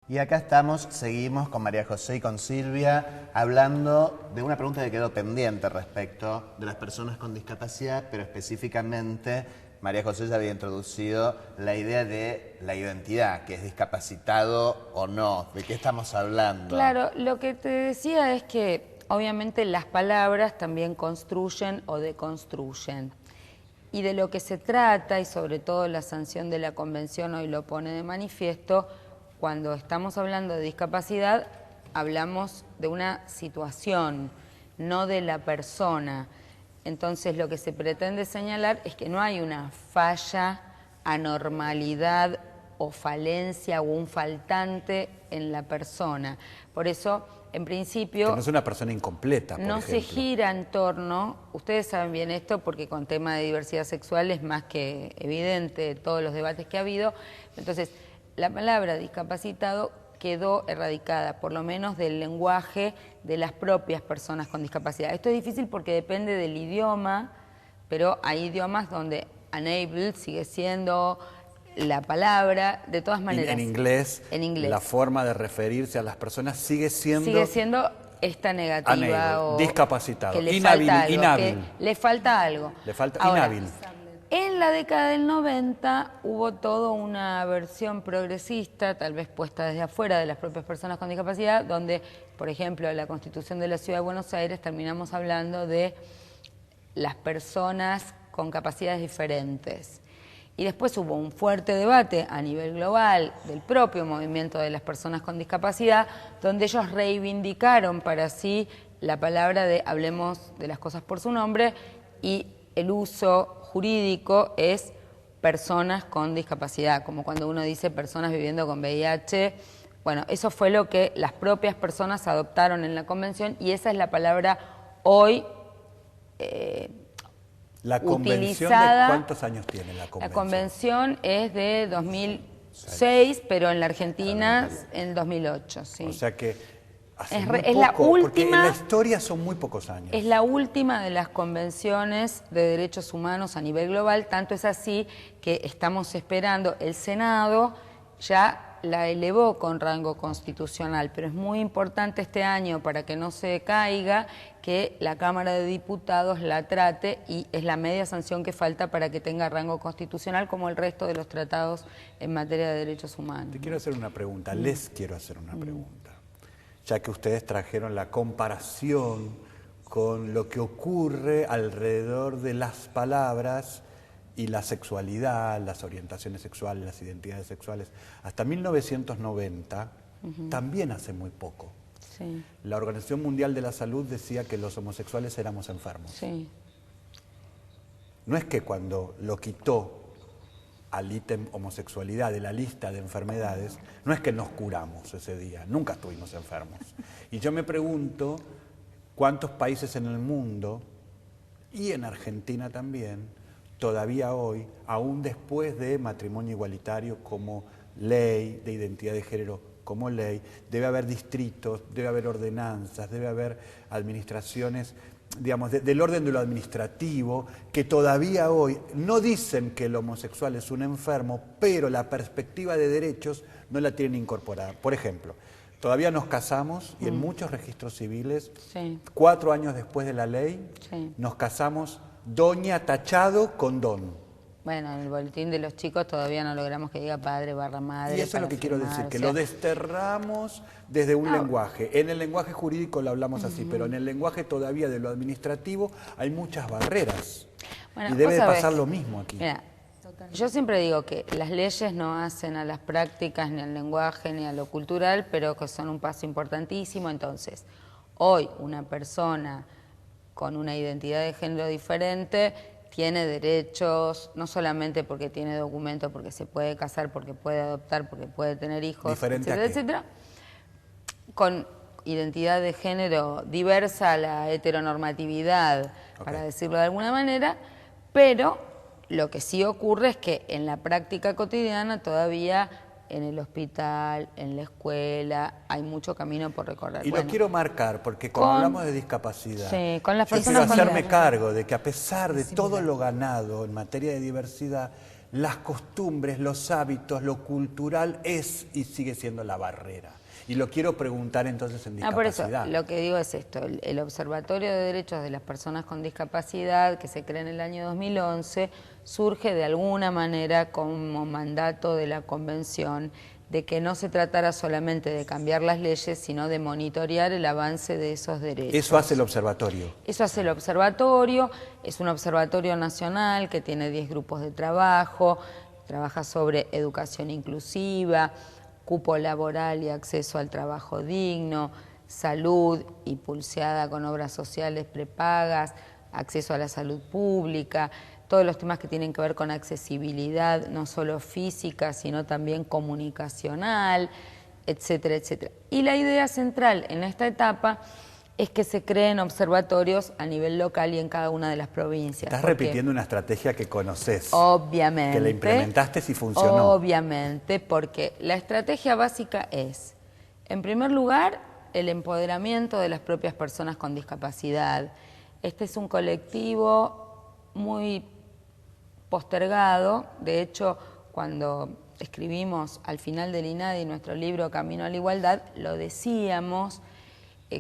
Y acá estamos, seguimos con María José y con Silvia, hablando de una pregunta que quedó pendiente respecto de las personas con discapacidad, pero específicamente María José ya había introducido la idea de la identidad, que es discapacitado o no, ¿de qué estamos hablando? Claro, lo que te decía es que obviamente las palabras también construyen o deconstruyen. Y de lo que se trata, y sobre todo la sanción de la Convención hoy lo pone de manifiesto, cuando estamos hablando de discapacidad, hablamos de una situación, no de la persona. Entonces lo que se pretende señalar es que no hay una falla, anormalidad o falencia o un faltante en la persona. Por eso, en principio... Que no es una persona incompleta, por no ejemplo. se gira en torno, ustedes saben bien esto porque con tema de diversidad sexual es más que evidente todos los debates que ha habido. Entonces, la palabra discapacitado quedó erradicada, por lo menos del lenguaje de las propias personas con discapacidad. Esto es difícil porque depende del idioma, pero hay idiomas donde unable sigue siendo la palabra, de todas maneras. En inglés, la forma de referirse a las personas sigue siendo esta negativa o discapacitado, que le inhábil, falta algo, inhábil. que le falta algo. Le falta Ahora, inhábil. en la década del 90 hubo toda una versión progresista, tal vez puesta desde afuera de las propias personas con discapacidad, donde, por ejemplo, en la Constitución de la Ciudad de Buenos Aires terminamos hablando de las personas con capacidades diferentes. Y después hubo un fuerte debate a nivel global del propio movimiento de las personas con discapacidad, donde ellos reivindicaron para sí la palabra de hablemos de las cosas por su nombre, y el uso jurídico es personas con discapacidad, como cuando uno dice personas viviendo con VIH. Bueno, eso fue lo que las propias personas adoptaron en la convención y esa es la palabra hoy ¿La convención utilizada. de cuántos años tiene la convención? La convención es de 2006, pero en la Argentina en 2008, sí. O sea que hace Es muy la poco, porque última, en la historia son muy pocos años. es la última de las convenciones de derechos humanos a nivel global, tanto es así que estamos esperando, el Senado ya la elevó con rango constitucional, pero es muy importante este año para que no se caiga que la Cámara de Diputados la trate y es la media sanción que falta para que tenga rango constitucional como el resto de los tratados en materia de derechos humanos. Te quiero hacer una pregunta, les quiero hacer una pregunta, ya que ustedes trajeron la comparación con lo que ocurre alrededor de las palabras y la sexualidad, las orientaciones sexuales, las identidades sexuales. Hasta 1990, también hace muy poco, Sí. la Organización Mundial de la Salud decía que los homosexuales éramos enfermos. Sí. No es que cuando lo quitó al ítem homosexualidad de la lista de enfermedades, no es que nos curamos ese día, nunca estuvimos enfermos. Y yo me pregunto cuántos países en el mundo, y en Argentina también, todavía hoy, aún después de matrimonio igualitario como ley, de identidad de género como ley, debe haber distritos, debe haber ordenanzas, debe haber administraciones, digamos, del orden de lo administrativo, que todavía hoy no dicen que el homosexual es un enfermo, pero la perspectiva de derechos no la tienen incorporada. Por ejemplo, todavía nos casamos y en muchos registros civiles, 4 años después de la ley, nos casamos doña tachado con don. Bueno, en el boletín de los chicos todavía no logramos que diga padre barra madre. Y eso es lo que quiero decir, que lo desterramos desde un lenguaje. En el lenguaje jurídico lo hablamos así, pero en el lenguaje todavía de lo administrativo hay muchas barreras. Bueno, y debe de pasar lo mismo aquí. Mira, yo siempre digo que las leyes no hacen a las prácticas, ni al lenguaje, ni a lo cultural, pero que son un paso importantísimo. Entonces, hoy una persona con una identidad de género diferente tiene derechos, no solamente porque tiene documento, porque se puede casar, porque puede adoptar, porque puede tener hijos, ¿Diferente etcétera, etcétera, con identidad de género diversa a la heteronormatividad, para decirlo de alguna manera, pero lo que sí ocurre es que en la práctica cotidiana todavía en el hospital, en la escuela, hay mucho camino por recorrer. Y lo quiero marcar, porque cuando hablamos de discapacidad, con las yo quiero personas hacerme cargo de que a pesar de todo lo ganado en materia de diversidad, las costumbres, los hábitos, lo cultural es y sigue siendo la barrera. Y lo quiero preguntar entonces en discapacidad. Por eso, lo que digo es esto, el Observatorio de Derechos de las Personas con Discapacidad, que se crea en el año 2011, surge de alguna manera como mandato de la Convención de que no se tratara solamente de cambiar las leyes, sino de monitorear el avance de esos derechos. Eso hace el observatorio. Eso hace el observatorio, es un observatorio nacional que tiene 10 grupos de trabajo, trabaja sobre educación inclusiva, cupo laboral y acceso al trabajo digno, salud y pulseada con obras sociales prepagas, acceso a la salud pública, todos los temas que tienen que ver con accesibilidad, no solo física, sino también comunicacional, etcétera, etcétera. Y la idea central en esta etapa es que se creen observatorios a nivel local y en cada una de las provincias. Estás repitiendo una estrategia que conoces. Obviamente. Que la implementaste si funcionó. Obviamente, porque la estrategia básica es, en primer lugar, el empoderamiento de las propias personas con discapacidad. Este es un colectivo muy postergado. De hecho, cuando escribimos al final del INADI nuestro libro Camino a la Igualdad, lo decíamos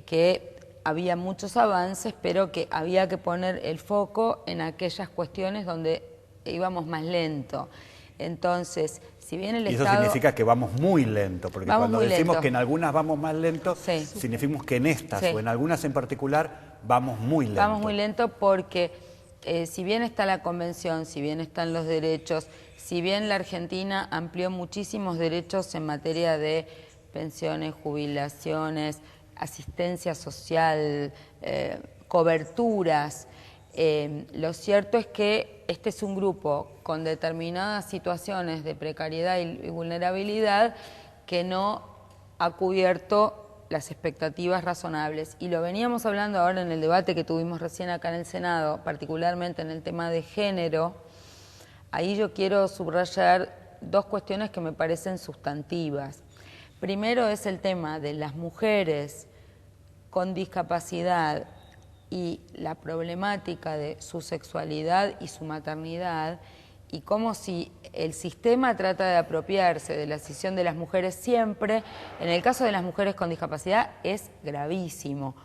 que había muchos avances, pero que había que poner el foco en aquellas cuestiones donde íbamos más lento. Entonces, si bien el Estado... Y eso significa que vamos muy lento, porque cuando decimos que en algunas vamos más lento, significa que en estas o en algunas en particular vamos muy lento. Vamos muy lento porque si bien está la Convención, si bien están los derechos, si bien la Argentina amplió muchísimos derechos en materia de pensiones, jubilaciones, asistencia social, coberturas. Lo cierto es que este es un grupo con determinadas situaciones de precariedad y vulnerabilidad que no ha cubierto las expectativas razonables. Y lo veníamos hablando ahora en el debate que tuvimos recién acá en el Senado, particularmente en el tema de género. Ahí yo quiero subrayar dos cuestiones que me parecen sustantivas. Primero es el tema de las mujeres con discapacidad y la problemática de su sexualidad y su maternidad, y cómo si el sistema trata de apropiarse de la decisión de las mujeres siempre, en el caso de las mujeres con discapacidad es gravísimo,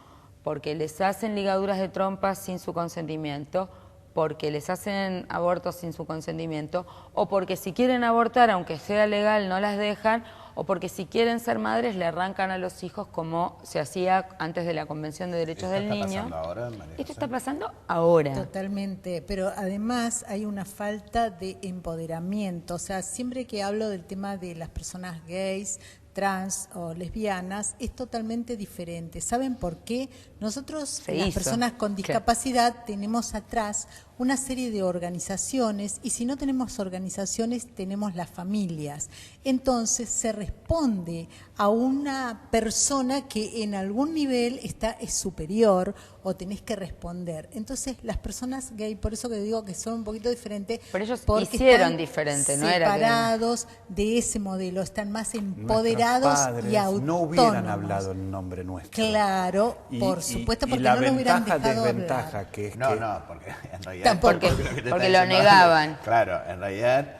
porque les hacen ligaduras de trompas sin su consentimiento, porque les hacen abortos sin su consentimiento, o porque si quieren abortar, aunque sea legal, no las dejan, o porque si quieren ser madres le arrancan a los hijos como se hacía antes de la Convención de Derechos del Niño. ¿Esto está pasando ahora, María José? Esto está pasando ahora. Totalmente, pero además hay una falta de empoderamiento. O sea, siempre que hablo del tema de las personas gays, trans o lesbianas, es totalmente diferente. ¿Saben por qué? Nosotros, las personas con discapacidad, tenemos atrás una serie de organizaciones, y si no tenemos organizaciones, tenemos las familias. Entonces se responde a una persona que en algún nivel es superior, o tenés que responder. Entonces las personas gay, por eso que digo que son un poquito diferentes, pero ellos porque hicieron diferente, no era separados de ese modelo, están más empoderados y autónomos. No hubieran hablado en nombre nuestro. Claro, por supuesto, porque la no lo hubieran ventaja, dejado desventaja hablar. que es No, que... no, porque en realidad... Porque lo negaban. Claro, en realidad,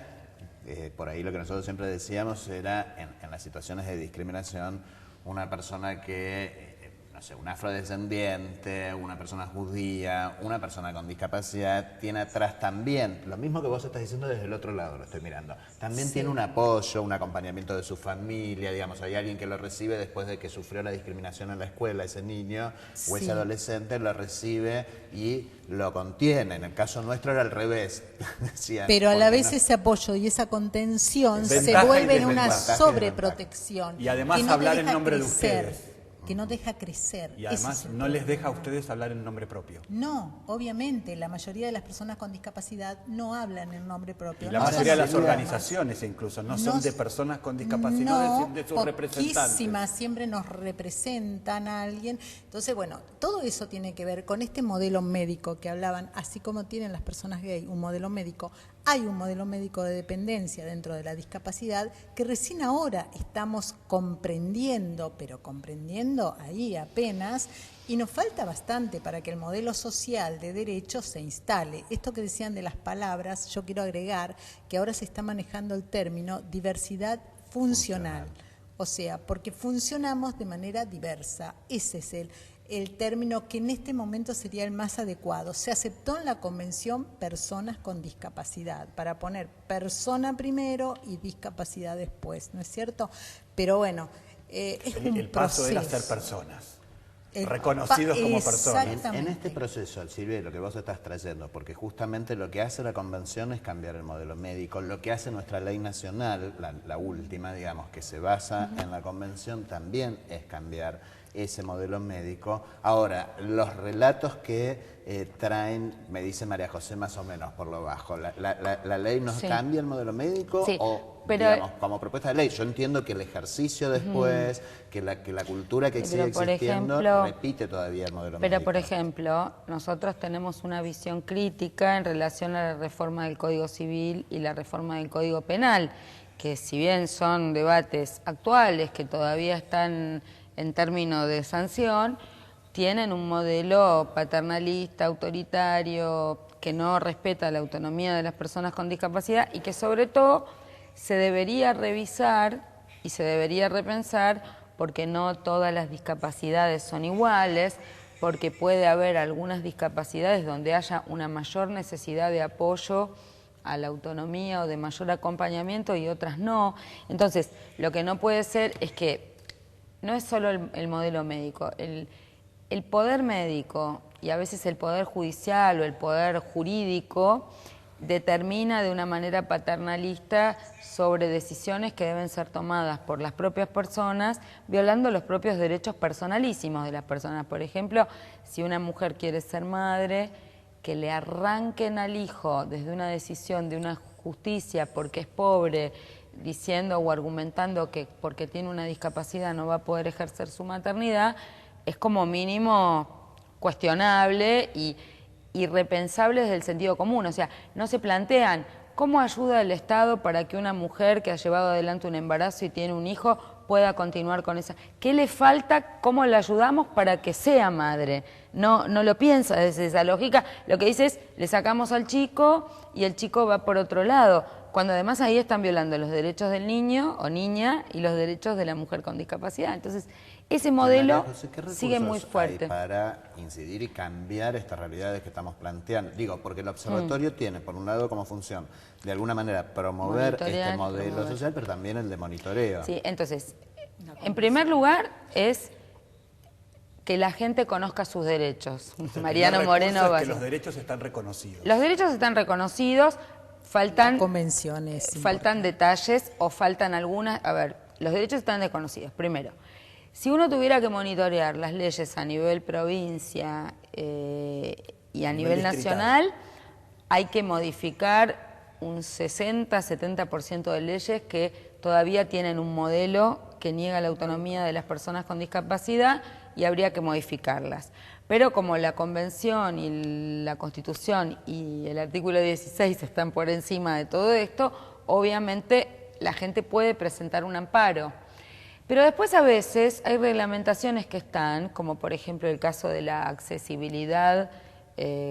por ahí lo que nosotros siempre decíamos era, en las situaciones de discriminación, una persona que, no sé, un afrodescendiente, una persona judía, una persona con discapacidad, tiene atrás también, lo mismo que vos estás diciendo desde el otro lado, lo estoy mirando, también tiene un apoyo, un acompañamiento de su familia, digamos, hay alguien que lo recibe después de que sufrió la discriminación en la escuela, ese niño o ese adolescente lo recibe y lo contiene. En el caso nuestro era al revés. Decían, pero a la vez ese apoyo y esa contención se vuelve en una sobreprotección. Y además que no hablar en deja nombre crecer, de ustedes. Que no deja crecer. Y además no les deja a ustedes hablar en nombre propio. No, obviamente, la mayoría de las personas con discapacidad no hablan en nombre propio. Y la mayoría de las organizaciones incluso no son de personas con discapacidad, no, de sus representantes. Poquísimas siempre nos representan a alguien. Entonces, bueno, todo eso tiene que ver con este modelo médico que hablaban, así como tienen las personas gay un modelo médico, Hay un modelo médico de dependencia dentro de la discapacidad que recién ahora estamos comprendiendo, pero comprendiendo ahí apenas, y nos falta bastante para que el modelo social de derechos se instale. Esto que decían de las palabras, yo quiero agregar que ahora se está manejando el término diversidad funcional. O sea, porque funcionamos de manera diversa. Ese es el término que en este momento sería el más adecuado. Se aceptó en la Convención personas con discapacidad, para poner persona primero y discapacidad después, ¿no es cierto? Pero bueno, es un el paso proceso. era ser personas, reconocidos como personas. En este proceso, Silvia, lo que vos estás trayendo, porque justamente lo que hace la Convención es cambiar el modelo médico, lo que hace nuestra ley nacional, la última, digamos, que se basa en la Convención, también es cambiar ese modelo médico. Ahora, los relatos que traen, me dice María José más o menos por lo bajo, ¿la ley nos cambia el modelo médico? Sí, O, pero, digamos, como propuesta de ley, yo entiendo que el ejercicio después, que la cultura que sigue existiendo, ejemplo, repite todavía el modelo pero médico. por ejemplo, nosotros tenemos una visión crítica en relación a la reforma del Código Civil y la reforma del Código Penal, que si bien son debates actuales que todavía están en términos de sanción, tienen un modelo paternalista, autoritario, que no respeta la autonomía de las personas con discapacidad y que sobre todo se debería revisar y se debería repensar, porque no todas las discapacidades son iguales, porque puede haber algunas discapacidades donde haya una mayor necesidad de apoyo a la autonomía o de mayor acompañamiento y otras no. Entonces, lo que no puede ser es que no es solo el modelo médico, el poder médico y a veces el poder judicial o el poder jurídico determina de una manera paternalista sobre decisiones que deben ser tomadas por las propias personas, violando los propios derechos personalísimos de las personas. Por ejemplo, si una mujer quiere ser madre, que le arranquen al hijo desde una decisión de una justicia porque es pobre, diciendo o argumentando que porque tiene una discapacidad no va a poder ejercer su maternidad, es como mínimo cuestionable y irrepensable desde el sentido común. O sea, no se plantean cómo ayuda el Estado para que una mujer que ha llevado adelante un embarazo y tiene un hijo pueda continuar con esa. ¿Qué le falta? ¿Cómo le ayudamos para que sea madre? No lo piensa desde esa lógica. Lo que dice es, le sacamos al chico y el chico va por otro lado, cuando además ahí están violando los derechos del niño o niña y los derechos de la mujer con discapacidad. Entonces, ese modelo sigue muy fuerte. Hay para incidir y cambiar estas realidades que estamos planteando? Digo, porque el observatorio tiene, por un lado, como función, de alguna manera, promover este modelo social, pero también el de monitoreo. Sí, entonces, en primer lugar es que la gente conozca sus derechos. Mariano Moreno va a que los derechos están reconocidos. Los derechos están reconocidos, faltan convenciones, faltan detalles o faltan algunas. A ver, los derechos están desconocidos. Primero, si uno tuviera que monitorear las leyes a nivel provincia y a nivel nacional, hay que modificar un 60-70% de leyes que todavía tienen un modelo que niega la autonomía de las personas con discapacidad y habría que modificarlas. Pero como la Convención y la Constitución y el artículo 16 están por encima de todo esto, obviamente la gente puede presentar un amparo. Pero después a veces hay reglamentaciones que están, como por ejemplo el caso de la accesibilidad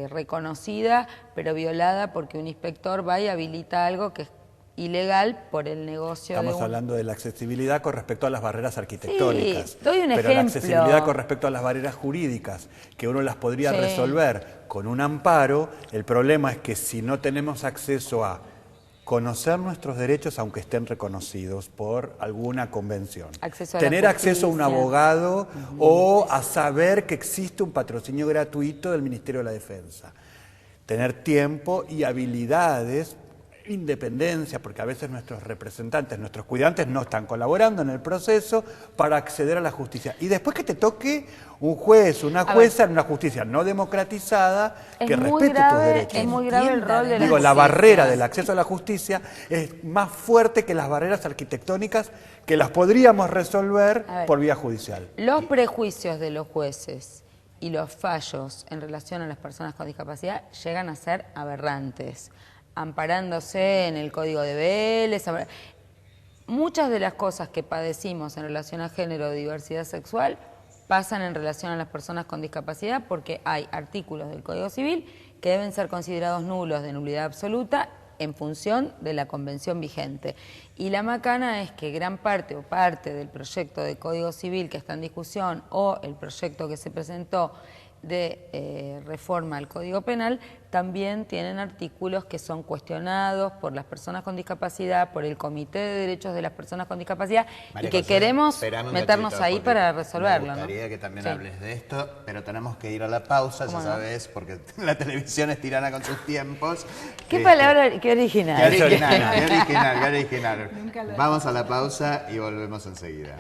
reconocida, pero violada porque un inspector va y habilita algo que es ilegal por el negocio. Estamos hablando de la accesibilidad con respecto a las barreras arquitectónicas. Sí, doy un ejemplo. Pero la accesibilidad con respecto a las barreras jurídicas, que uno las podría resolver con un amparo, el problema es que si no tenemos acceso a conocer nuestros derechos, aunque estén reconocidos por alguna convención. Tener acceso a un abogado o a saber que existe un patrocinio gratuito del Ministerio de la Defensa. Tener tiempo y habilidades, independencia, porque a veces nuestros representantes, nuestros cuidantes no están colaborando en el proceso para acceder a la justicia. Y después que te toque un juez, una jueza en una justicia no democratizada que respete tus derechos. Es muy grave el rol de la justicia. La barrera del acceso a la justicia es más fuerte que las barreras arquitectónicas que las podríamos resolver por vía judicial. Los prejuicios de los jueces y los fallos en relación a las personas con discapacidad llegan a ser aberrantes. amparándose en el Código de Vélez. Muchas de las cosas que padecimos en relación a género o diversidad sexual pasan en relación a las personas con discapacidad porque hay artículos del Código Civil que deben ser considerados nulos de nulidad absoluta en función de la convención vigente. Y la macana es que gran parte o parte del proyecto de Código Civil que está en discusión o el proyecto que se presentó de reforma al Código Penal también tienen artículos que son cuestionados por las personas con discapacidad, por el Comité de Derechos de las Personas con Discapacidad María y que José, queremos esperame un meternos cachito, ahí porque para resolverlo. Me gustaría que también Sí. hables de esto, pero tenemos que ir a la pausa, ya ¿Cómo no? sabes, porque la televisión es tirana con sus tiempos. ¿Qué palabra, qué original? Qué original, qué original, qué original. Vamos a la pausa y volvemos enseguida.